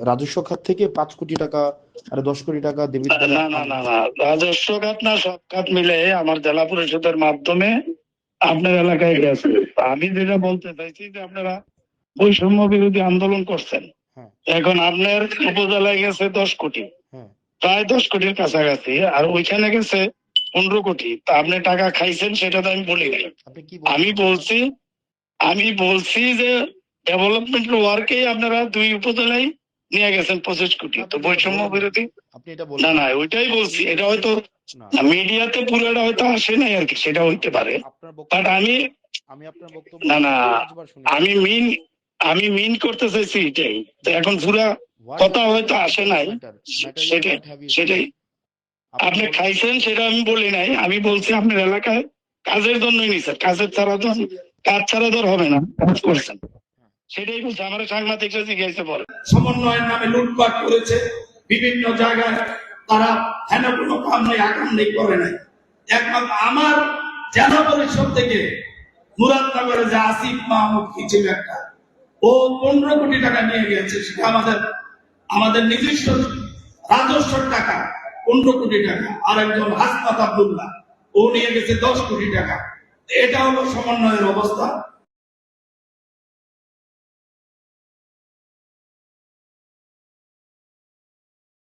রাজস্ব খাত থেকে 5 কোটি টাকা আর 10 কোটি টাকা দেবী না না না না, রাজস্ব খাত না, সব খাত মিলে আমার জেলা পরিষদের মাধ্যমে আপনার এলাকায় গেছে। আমি যেটা বলতে চাইছি যে আপনারা বৈষম্য বিরোধী আন্দোলন করছেন, হ্যাঁ এখন আপনার উপজেলায় গেছে 10 কোটি, হ্যাঁ প্রায় 10 কোটির কাছাকাছি, আর ওইখানে গেছে 15 কোটি। তা আপনি টাকা খাইছেন সেটা তো আমি বলি নাই। আপনি কি আমি বলছেন? আমি বলছি যে ডেভেলপমেন্ট ওয়ার্কে আপনারা 2 উপজেলায় নিয়ে গেছেন 25 কোটি, তো বৈষম্য বিরোধী আপনি এটা না বলেন না ওইটাই বলছি। এটা হয়তো না, মিডিয়াতে পুরোটা হয়তো আসে নাই আর কি, সেটা হইতে পারে। আপনার বাট বক্তব্য আমি আপনার বক্তব্য না না 5 বার শুনেছি। আমি মিন করতে চাইছি এটাই। তো এখন পুরা কথা হয়তো আসে নাই, সেটাই সেটাই আপনি খাইছেন সেটা আমি বলি নাই। আমি বলছি আপনার এলাকায় কাজের জন্যই নিছেন, কাজের ছাড়া তো কাজ ছাড়া তো আর হবে না, কাজ করছেন সেটাই বলছে। আমার সাংবাদিকরা জিজ্ঞাসা পরে সমন্বয়ের নামে লুটপাট করেছে বিভিন্ন জায়গায়, তারা হেন কোনো কাম নেই আকাম নেই করে নাই। একমাত্র আমার জেলা পরিষদ থেকে মুরাদনগরে যে আসিফ মাহমুদ কি ছিল একটা, ও 15 কোটি টাকা নিয়ে গেছে, সেটা আমাদের নিজস্ব রাজস্বের টাকা 15 কোটি টাকা। আর একজন হাসনাত আব্দুল্লাহ ও নিয়ে গেছে 10 কোটি টাকা। এটা হলো সমন্বয়ের অবস্থা।